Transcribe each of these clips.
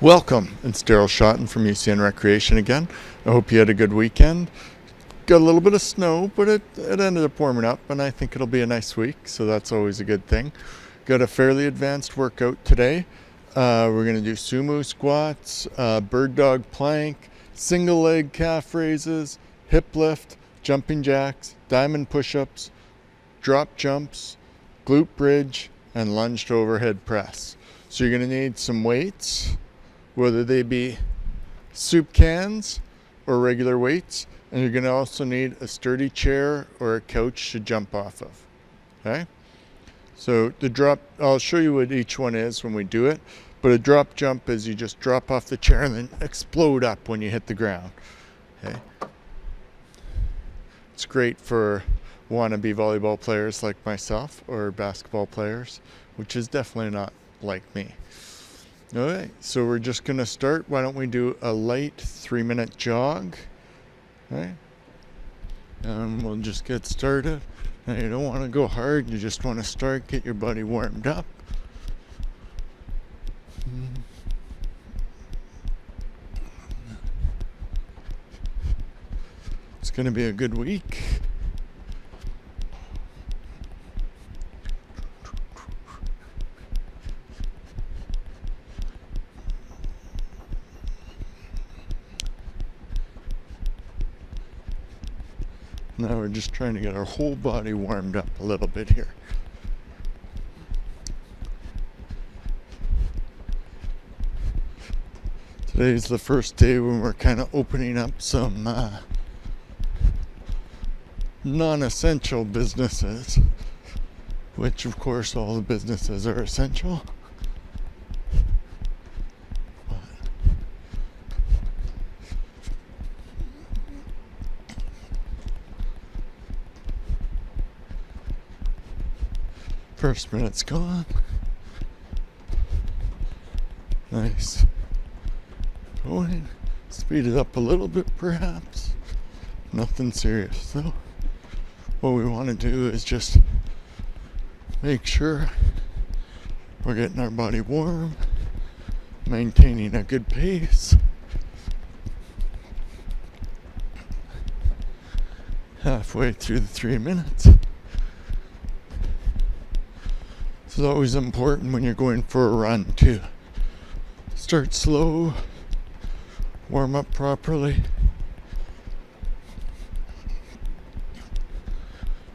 Welcome, it's Daryl Schotten from UCN Recreation again. I hope you had a good weekend. Got a little bit of snow, but it ended up warming up, and I think it'll be a nice week, so that's always a good thing. Got a fairly advanced workout today. We're going to do sumo squats, bird dog plank, single leg calf raises, hip lift, jumping jacks, diamond push-ups, drop jumps, glute bridge, and lunged overhead press. So you're going to need some weights, whether they be soup cans or regular weights, and you're going to also need a sturdy chair or a couch to jump off of. Okay? So the drop, I'll show you what each one is when we do it, but a drop jump is you just drop off the chair and then explode up when you hit the ground. Okay? It's great for wannabe volleyball players like myself or basketball players, which is definitely not like me. All right, so we're just going to start. Why don't we do a light 3-minute jog? All right, and we'll just get started. Now, you don't want to go hard, you just want to start, get your body warmed up. It's going to be a good week. Now we're just trying to get our whole body warmed up a little bit here. Today's the first day when we're kind of opening up some non-essential businesses, which of course all the businesses are essential. First minute's gone. Nice. Going. Speed it up a little bit perhaps. Nothing serious though. What we want to do is just make sure we're getting our body warm, maintaining a good pace. Halfway through the 3 minutes. It's always important when you're going for a run to start slow, warm up properly.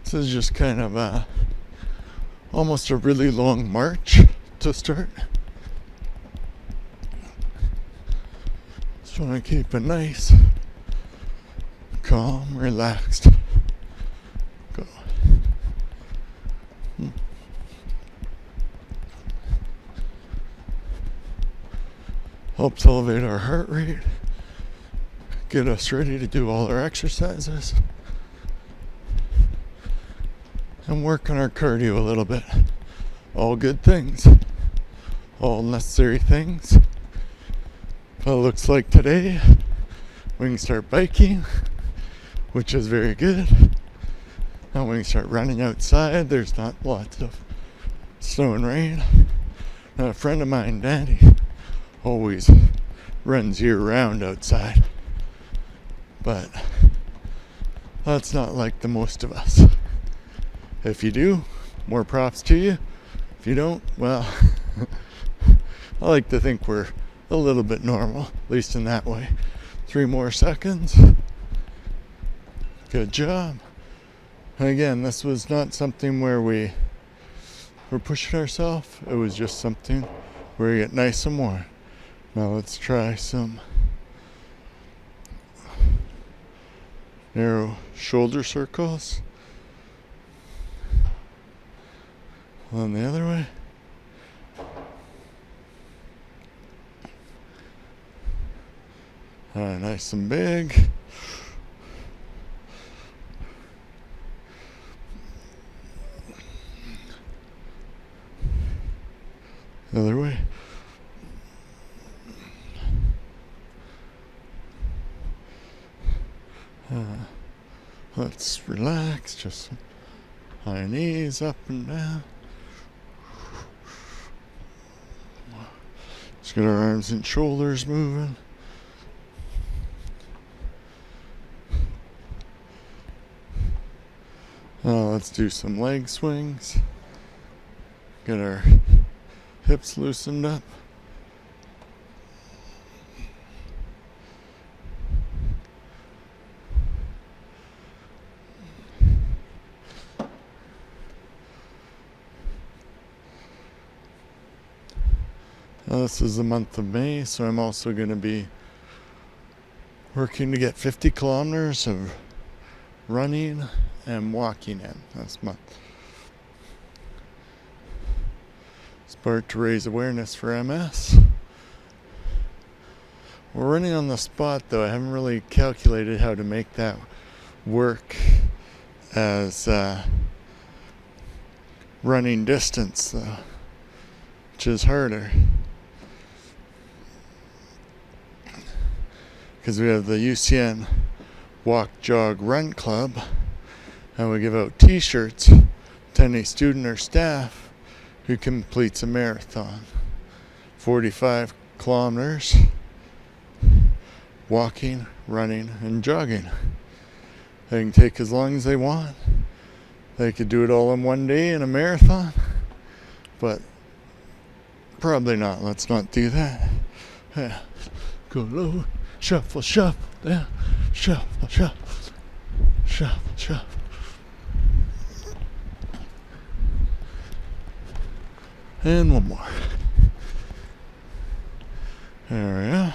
This is just kind of almost a really long march to start. Just want to keep it nice, calm, relaxed. Go. Helps elevate our heart rate, get us ready to do all our exercises, and work on our cardio a little bit. All good things, all necessary things. Well, it looks like today we can start biking, which is very good. And we can start running outside. There's not lots of snow and rain. Now, a friend of mine, Danny, always runs year-round outside, but that's not like the most of us. If you do, more props to you. If you don't, well, I like to think we're a little bit normal, at least in that way. 3 more seconds. Good job. And again, this was not something where we were pushing ourselves. It was just something where we get nice and warm. Now let's try some narrow shoulder circles. On the other way. Nice and big. The other way. Let's relax, just high knees up and down. Let's get our arms and shoulders moving. Now let's do some leg swings. Get our hips loosened up. Now this is the month of May, so I'm also going to be working to get 50 kilometers of running and walking in this month. It's part to raise awareness for MS. We're running on the spot though. I haven't really calculated how to make that work as running distance though, which is harder. Because we have the UCN Walk, Jog, Run Club, and we give out t-shirts to any student or staff who completes a marathon. 45 kilometers walking, running, and jogging. They can take as long as they want. They could do it all in one day in a marathon, but probably not. Let's not do that. Yeah. Go low. Shuffle, shuffle, down, shuffle, shuffle, shuffle, shuffle. And one more. There we are.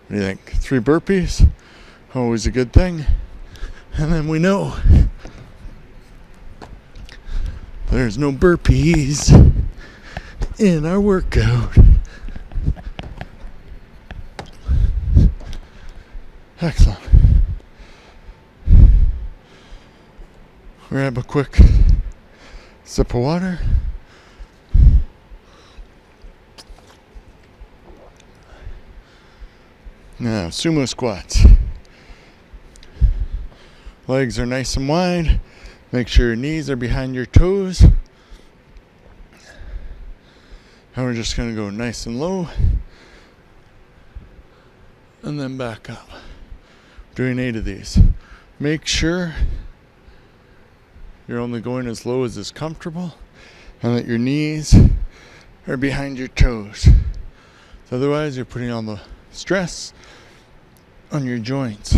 What do you think? 3 burpees, always a good thing. And then we know there's no burpees in our workout. Excellent. Grab a quick sip of water. Now, sumo squats. Legs are nice and wide. Make sure your knees are behind your toes. And we're just going to go nice and low. And then back up. Doing 8 of these. Make sure you're only going as low as is comfortable and that your knees are behind your toes. So otherwise, you're putting all the stress on your joints.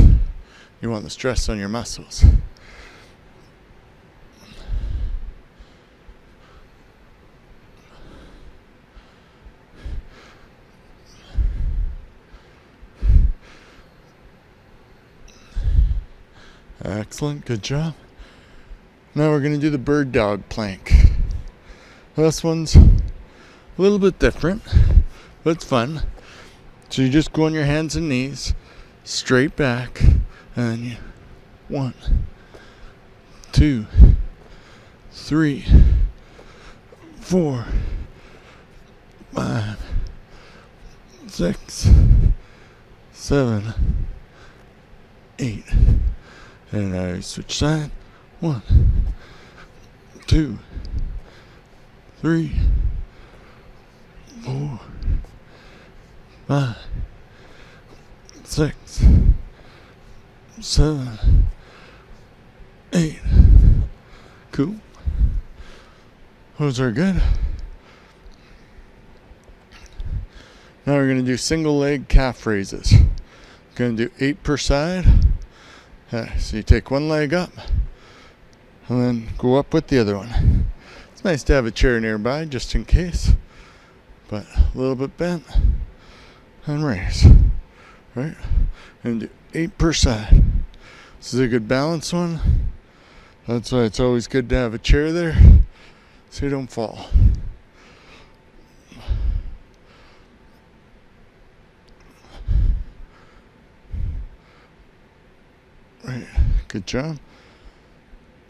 You want the stress on your muscles. Excellent, good job. Now we're going to do the bird dog plank. This one's a little bit different, but it's fun. So you just go on your hands and knees, straight back, and you 1, 2, 3, 4, 5, 6, 7, 8. And I switch side. 1, 2, 3, 4, 5, 6, 7, 8. Cool. Those are good. Now we're going to do single leg calf raises. Going to do 8 per side. So you take one leg up and then go up with the other one. It's nice to have a chair nearby just in case, but a little bit bent and raise. Right? And do 8 per side. This is a good balance one. That's why it's always good to have a chair there so you don't fall. Right, good job.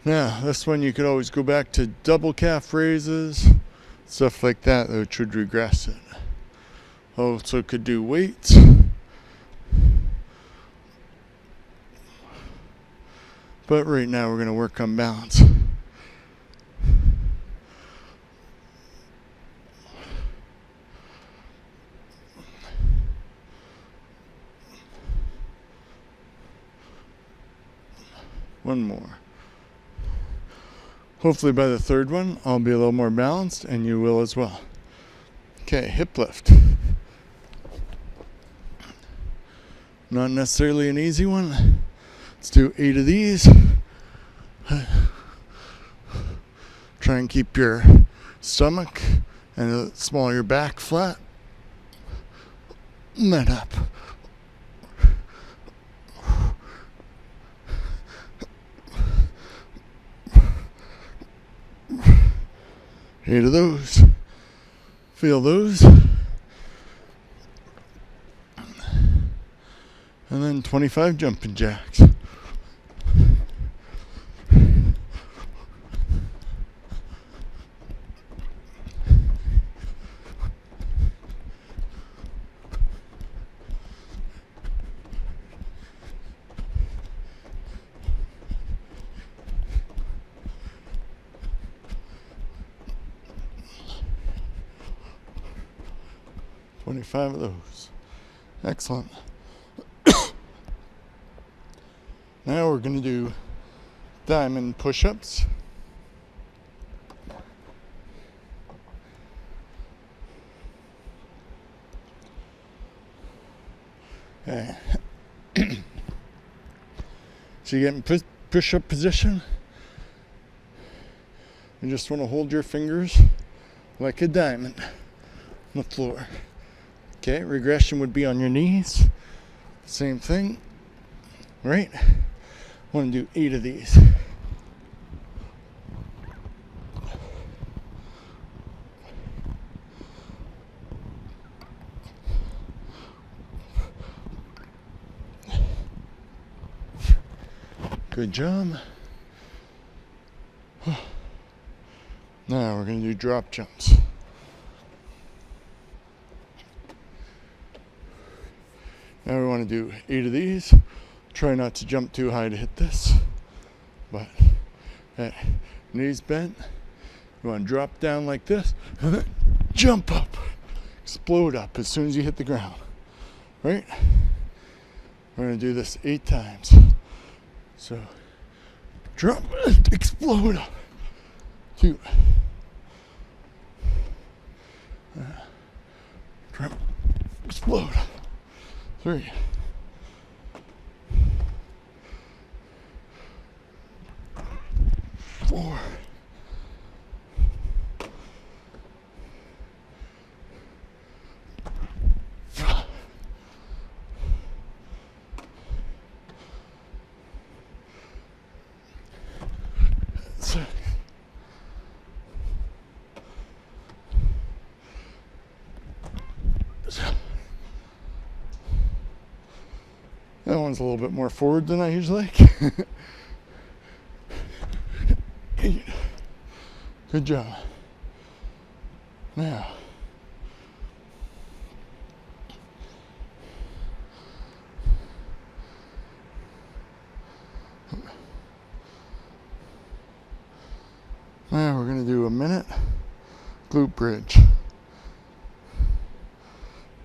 Now, this one you could always go back to double calf raises, stuff like that, which would regress it. Also could do weights. But right now we're going to work on balance. One more. Hopefully by the third one, I'll be a little more balanced and you will as well. Okay, hip lift. Not necessarily an easy one. Let's do 8 of these. Try and keep your stomach and the small of your back flat. Let up. Eight of those. Feel those. And then 25 jumping jacks. Five of those. Excellent. Now we're going to do diamond push-ups. Okay. So you get in push-up position. You just want to hold your fingers like a diamond on the floor. Okay, regression would be on your knees. Same thing, right? Want to do 8 of these. Good job. Now we're going to do drop jumps. Now we want to do 8 of these. Try not to jump too high to hit this. But knees bent. You want to drop down like this. Jump up. Explode up as soon as you hit the ground. Right? We're going to do this 8 times. So, drop, explode up. 2. Drop, explode up. 3. 4. 5. 6. That one's a little bit more forward than I usually like. 8. Good job. Now, we're going to do a minute glute bridge.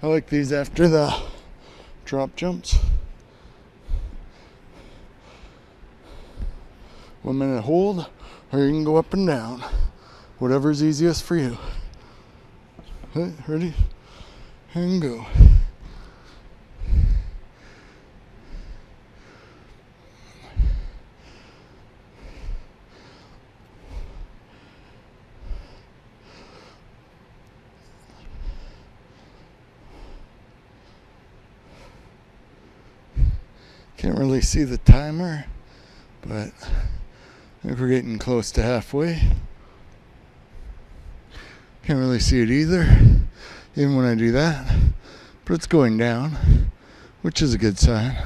I like these after the drop jumps. 1 minute hold, or you can go up and down. Whatever's easiest for you. Okay, ready? And go. Can't really see the timer, but I think we're getting close to halfway. Can't really see it either, even when I do that. But it's going down, which is a good sign.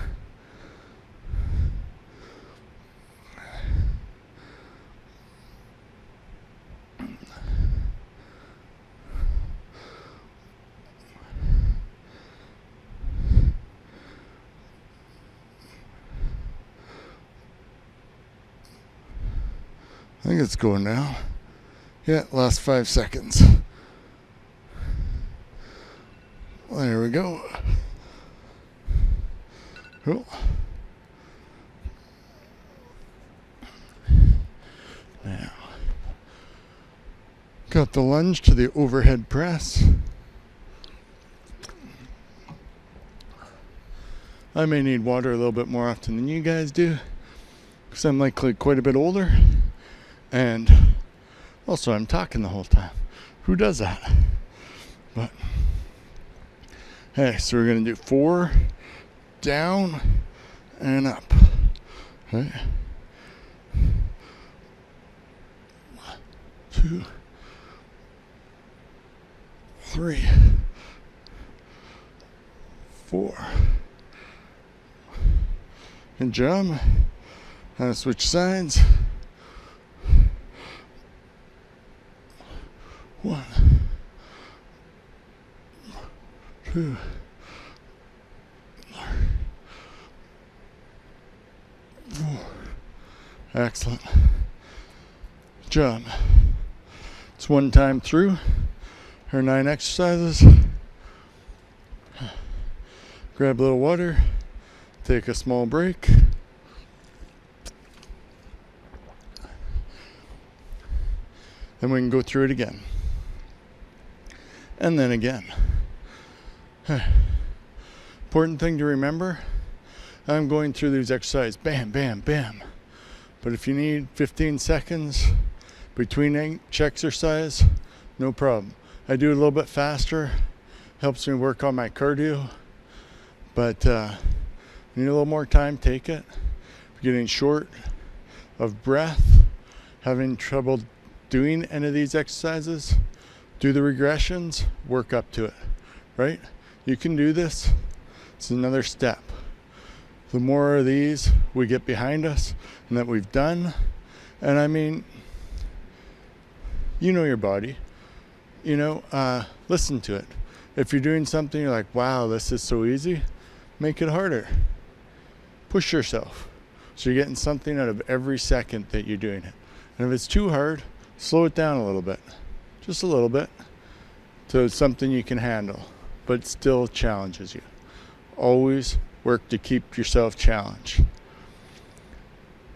I think it's going down. Yeah, last 5 seconds. There we go. Cool. Got the lunge to the overhead press. I may need water a little bit more often than you guys do, because I'm likely quite a bit older, and also I'm talking the whole time. Who does that? But hey, so we're gonna do 4 down and up. Okay. 2, 3, 4. And jump. And switch sides. 1, 2, 4. Excellent. Jump. It's 1 time through our 9 exercises. Grab a little water. Take a small break. Then we can go through it again. And then again. Important thing to remember, I'm going through these exercises, bam, bam, bam. But if you need 15 seconds between each exercise, no problem. I do a little bit faster, helps me work on my cardio. But you need a little more time, take it. If you're getting short of breath, having trouble doing any of these exercises, do the regressions, work up to it, right? You can do this. It's another step. The more of these we get behind us and that we've done, and I mean, you know your body, listen to it. If you're doing something, you're like, wow, this is so easy, make it harder. Push yourself. So you're getting something out of every second that you're doing it. And if it's too hard, slow it down a little bit. Just a little bit. So it's something you can handle, but still challenges you. Always work to keep yourself challenged.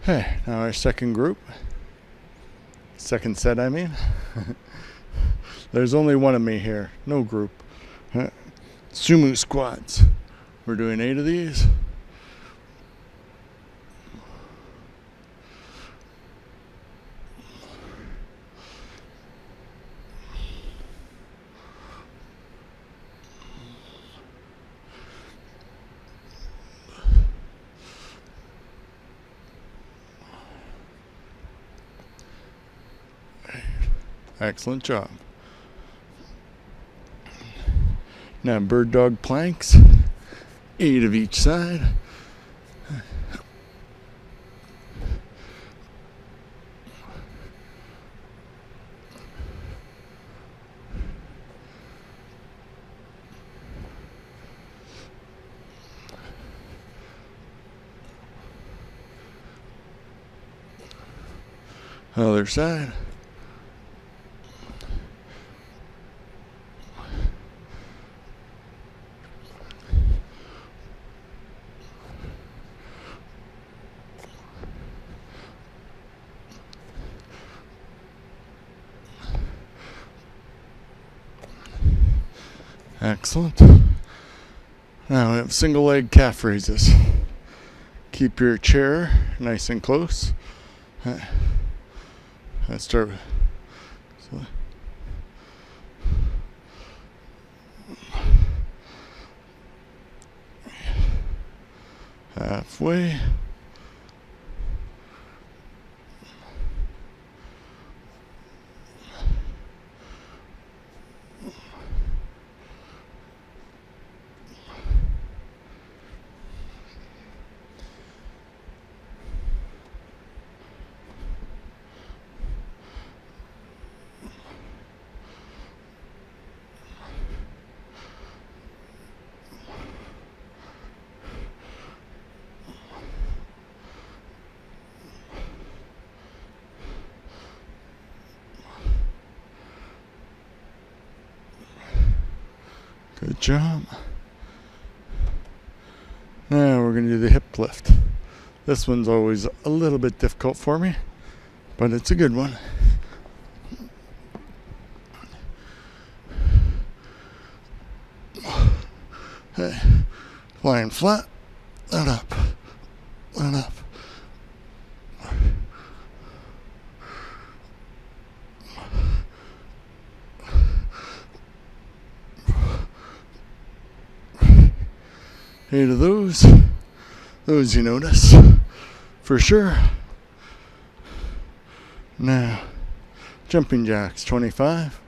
Hey, now our second group. Second set, I mean. There's only one of me here. No group. Sumo squats. We're doing 8 of these. Excellent job. Now bird dog planks, 8 of each side. Other side. Excellent. Now we have single leg calf raises. Keep your chair nice and close. Let's start with halfway. Good job. Now we're going to do the hip lift. This one's always a little bit difficult for me, but it's a good one. Okay. Lying flat, and up, and up. Eight of those you notice, for sure. Now, jumping jacks, 25.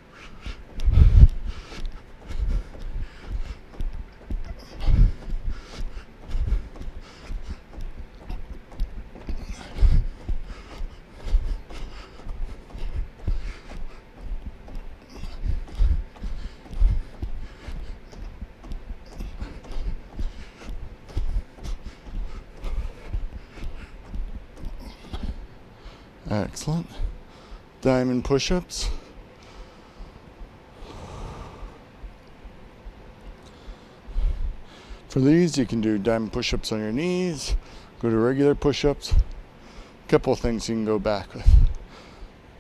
Excellent. Diamond push-ups. For these, you can do diamond push-ups on your knees, go to regular push-ups. A couple of things you can go back with.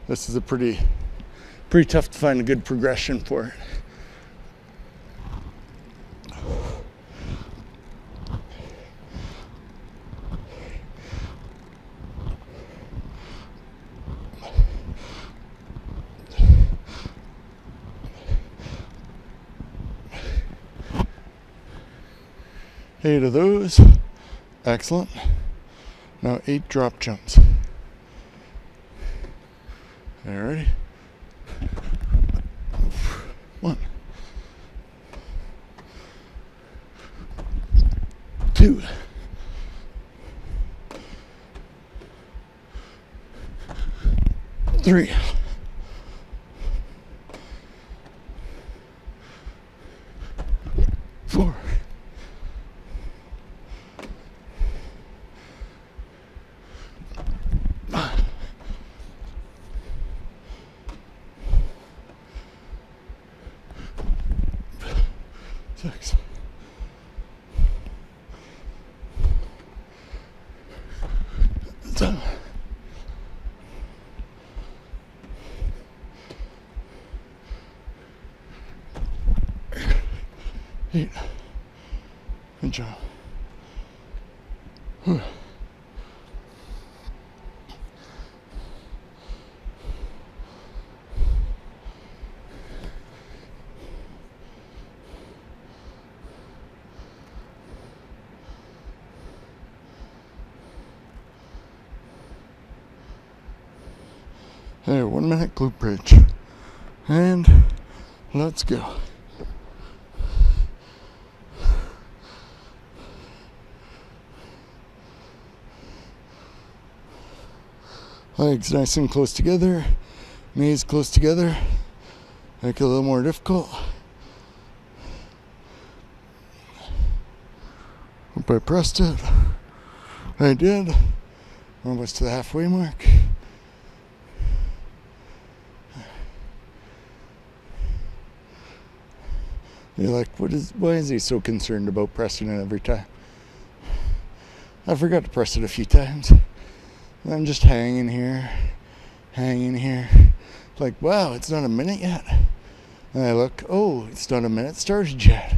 This is a pretty tough to find a good progression for it. Eight of those. Excellent. Now 8 drop jumps. Alrighty. 1, 2, 3, 4, 5, 6, 7, 8. Good job. There, 1 minute glute bridge. And let's go. Legs nice and close together. Knees close together. Make it a little more difficult. Hope I pressed it. I did. Almost to the halfway mark. You're like, why is he so concerned about pressing it every time? I forgot to press it a few times. I'm just hanging here. Like, wow, it's not a minute yet. And I look, oh, it's not a minute started yet.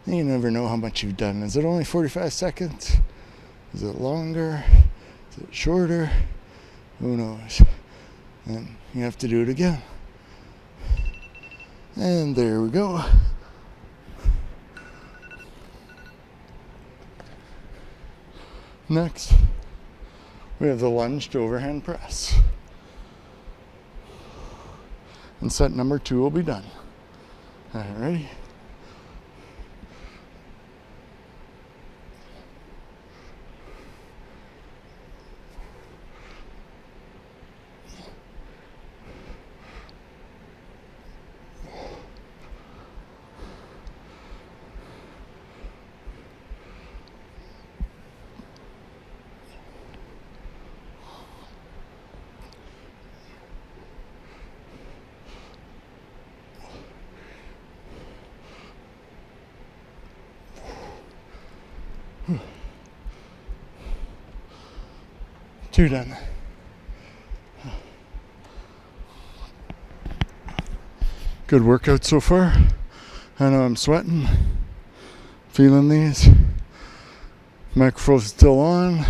You never know how much you've done. Is it only 45 seconds? Is it longer? Is it shorter? Who knows? And you have to do it again. And there we go. Next, we have the lunged overhand press. And set number 2 will be done. Alrighty. Two done. Good workout so far. I know I'm sweating. Feeling these. Microphone's still on.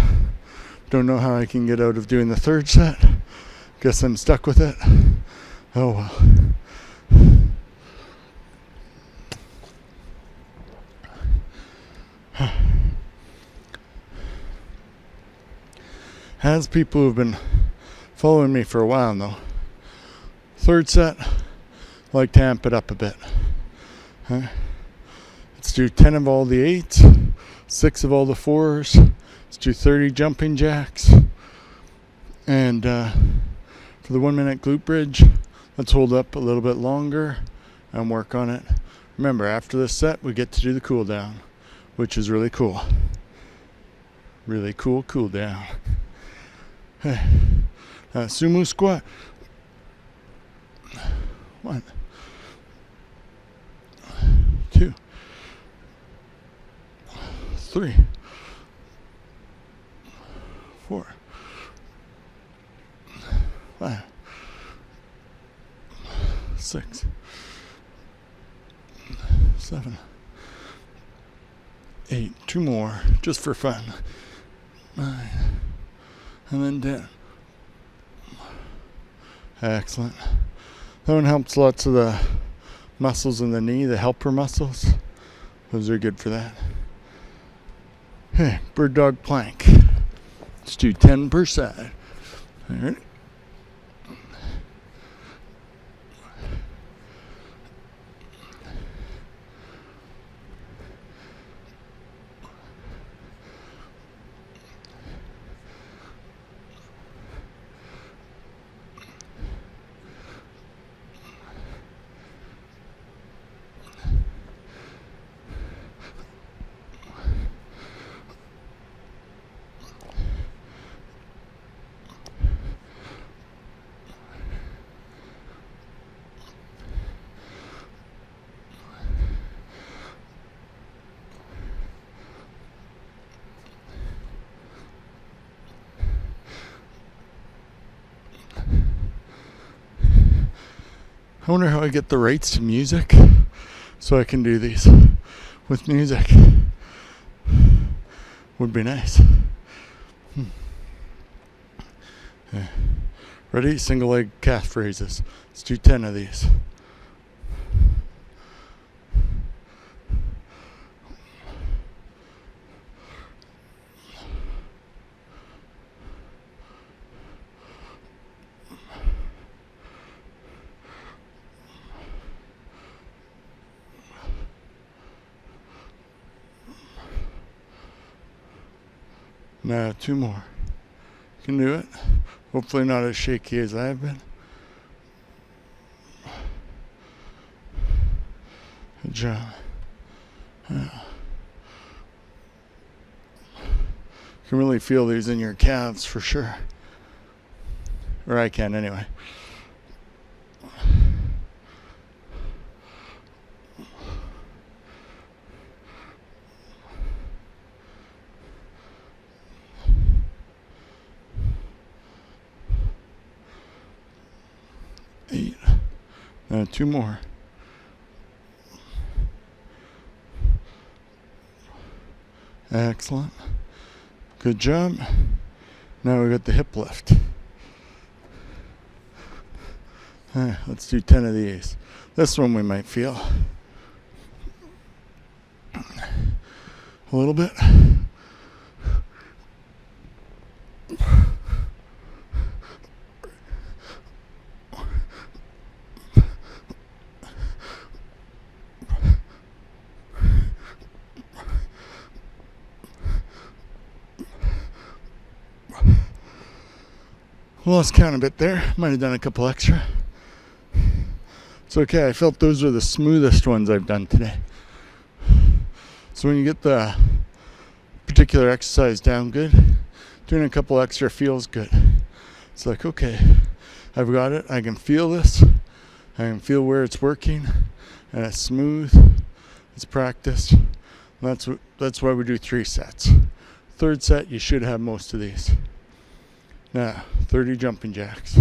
Don't know how I can get out of doing the third set. Guess I'm stuck with it. Oh well. As people who've been following me for a while though, third set, like to amp it up a bit. Let's do 10 of all the 8s, 6 of all the 4s. Let's do 30 jumping jacks. And for the 1 minute glute bridge, let's hold up a little bit longer and work on it. Remember, after this set, we get to do the cool down, which is really cool. Really cool cool down. Sumo squat. 1, 2, 3, 4, 5, 6, 7, 8. 2 more, just for fun. 9, and then 10. Excellent. That one helps lots of the muscles in the knee, the helper muscles. Those are good for that. Hey, bird dog plank. Let's do 10 per side. All right. I wonder how I get the rights to music so I can do these with music. Would be nice. Yeah. Ready? Single leg calf raises. Let's do 10 of these. Now 2 more. You can do it. Hopefully not as shaky as I've been. Good job. You can really feel these in your calves for sure. Or I can anyway. Now 2 more. Excellent. Good job. Now we got the hip lift. Let's do 10 of these. This one we might feel a little bit. Lost count a bit there. Might have done a couple extra. It's okay. I felt those were the smoothest ones I've done today. So when you get the particular exercise down good, doing a couple extra feels good. It's like, okay, I've got it. I can feel this. I can feel where it's working, and it's smooth. It's practiced. That's why we do 3 sets. Third set, you should have most of these. Now, 30 jumping jacks.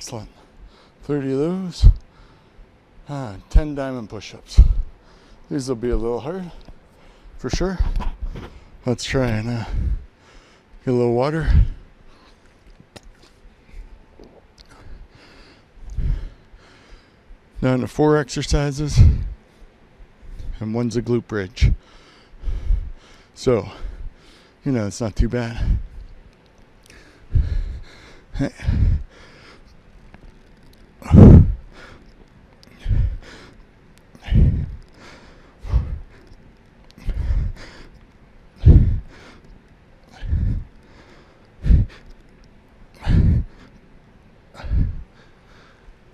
Excellent. 30 of those. 10 diamond push-ups. These will be a little hard, for sure. Let's try and get a little water. Down to 4 exercises, and one's a glute bridge. So, it's not too bad.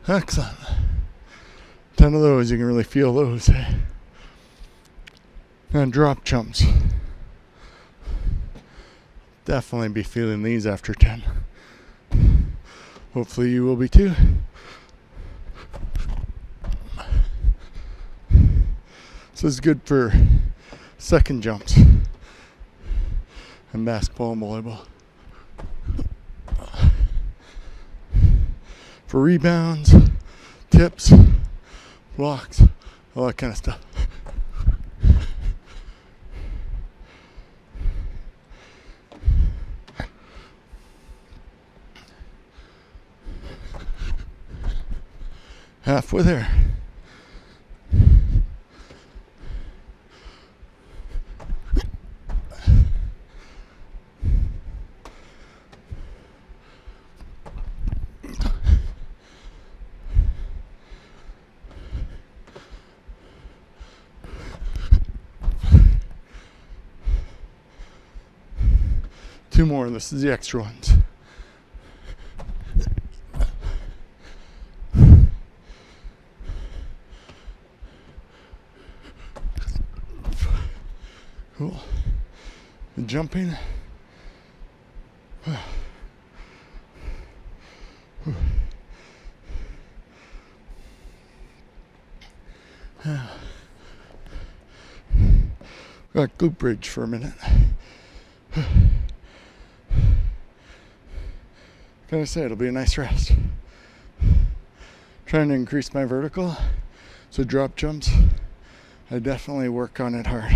Excellent. 10 of those, you can really feel those. And drop jumps. Definitely be feeling these after 10. Hopefully you will be too. This is good for second jumps and basketball and volleyball. For rebounds, tips, blocks, all that kind of stuff. Halfway there. Two more, this is the extra ones. Cool. And jumping. Got glute bridge for a minute. Gotta say, it'll be a nice rest. Trying to increase my vertical, so drop jumps, I definitely work on it hard.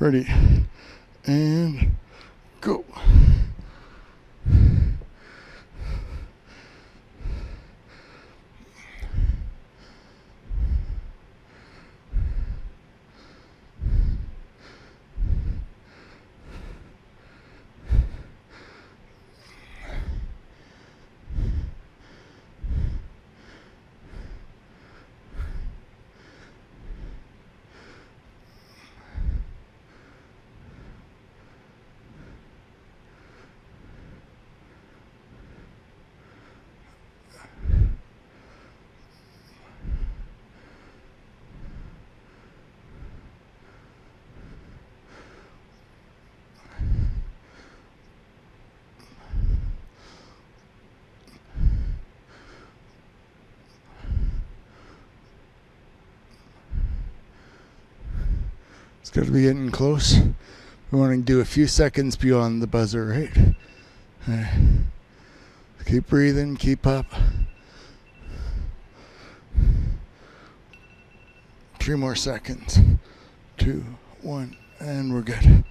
Ready, and go. It's got to be getting close. We want to do a few seconds beyond the buzzer, right? Keep breathing, keep up. 3 more seconds. 2, 1, and we're good.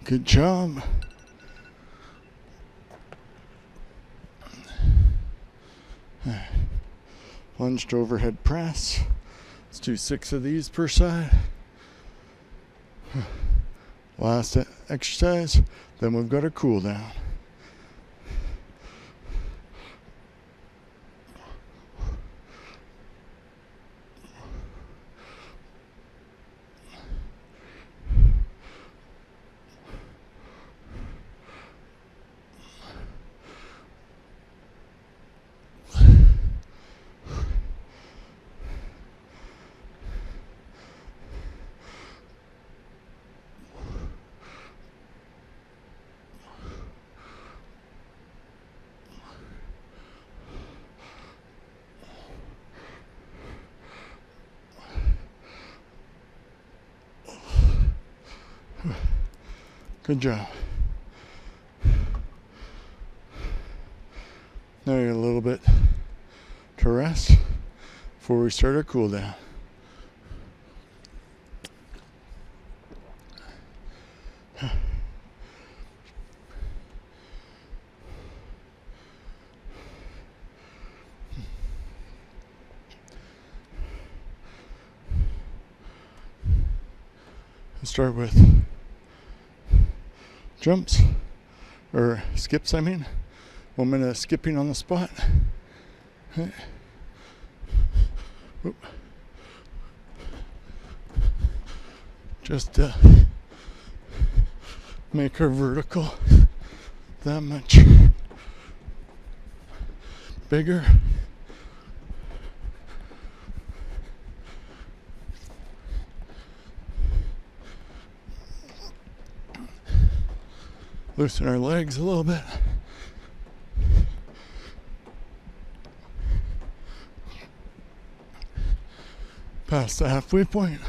Good job. Lunged overhead press. Let's do 6 of these per side. Last exercise, then we've got a cool down. Good job. Now you're a little bit to rest before we start our cool down. Start with jumps, or skips, I mean. 1 minute of skipping on the spot. Just to make our vertical that much bigger. Loosen our legs a little bit. Past the halfway point.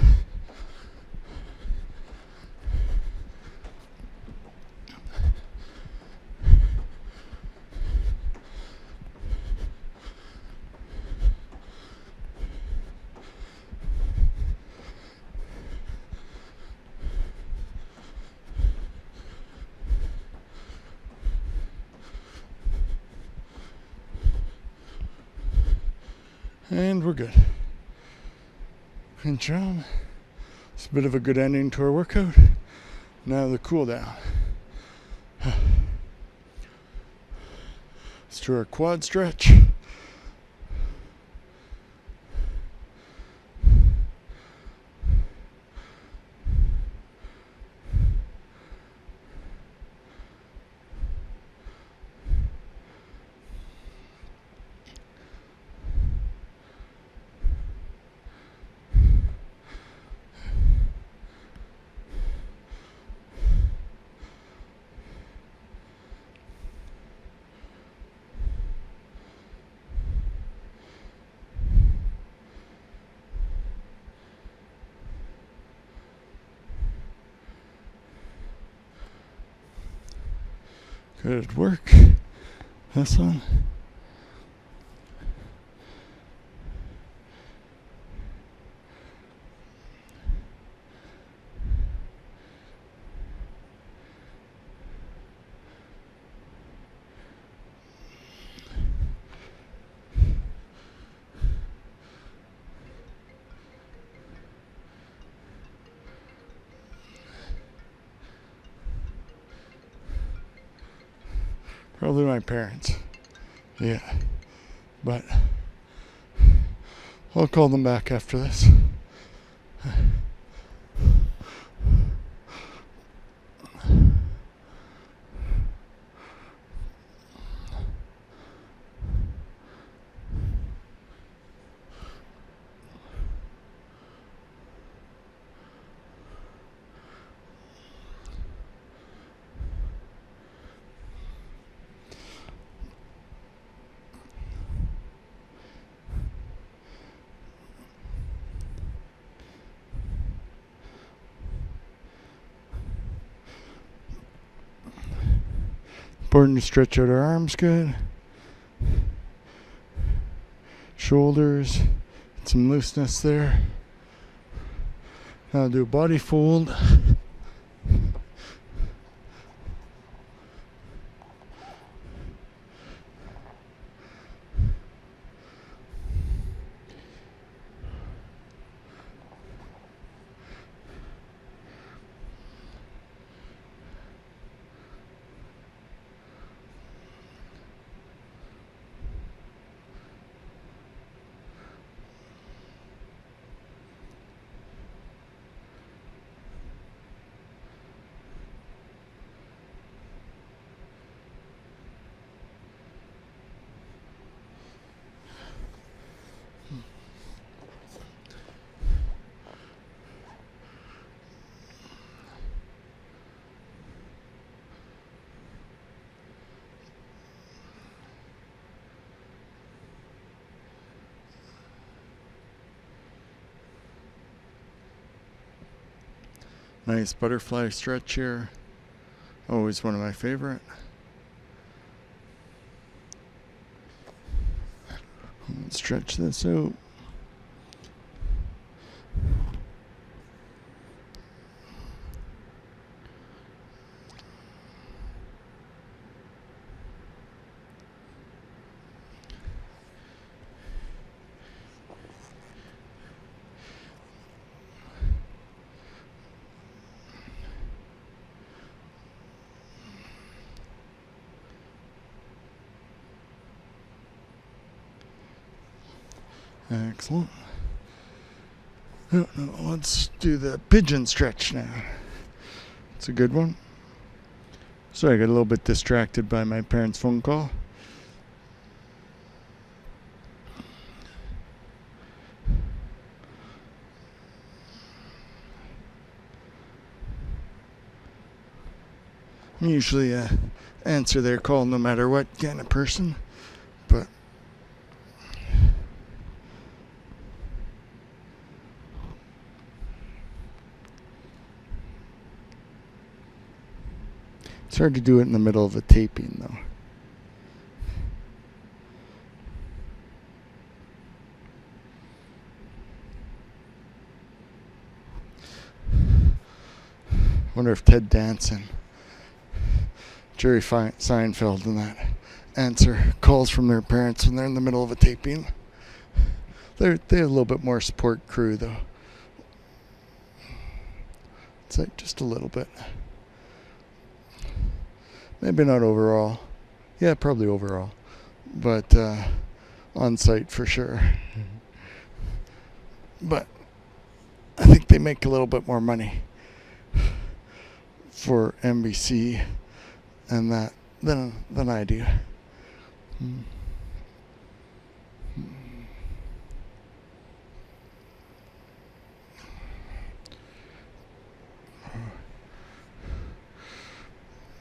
And we're good. Good job. It's a bit of a good ending to our workout. Now the cool down. Let's do our quad stretch. Good work. This one. Probably my parents. Yeah. But I'll call them back after this. Important to stretch out our arms good. Shoulders. Some looseness there. Now do a body fold. Nice butterfly stretch here. Always one of my favorite. Let's stretch this out. Excellent. Let's do the pigeon stretch now. It's a good one. Sorry, I got a little bit distracted by my parents' phone call. I'm usually answer their call no matter what kind of person, but it's hard to do it in the middle of a taping, though. Wonder if Ted Danson, Jerry Seinfeld, and that answer calls from their parents when they're in the middle of a taping. They have a little bit more support crew, though. It's like just a little bit. Maybe not overall. Yeah, probably overall. But on site for sure. But I think they make a little bit more money for NBC and that than I do.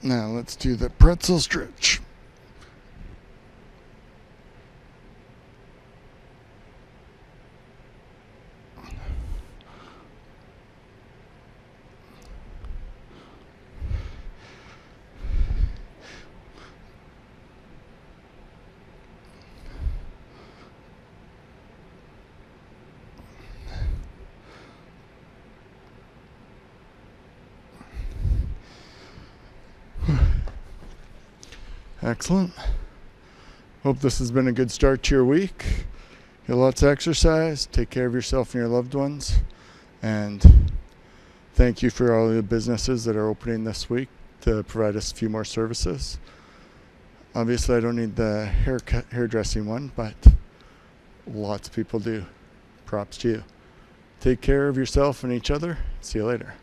Now let's do the pretzel stretch. Excellent. Hope this has been a good start to your week. Get lots of exercise. Take care of yourself and your loved ones. And thank you for all the businesses that are opening this week to provide us a few more services. Obviously, I don't need the hairdressing one, but lots of people do. Props to you. Take care of yourself and each other. See you later.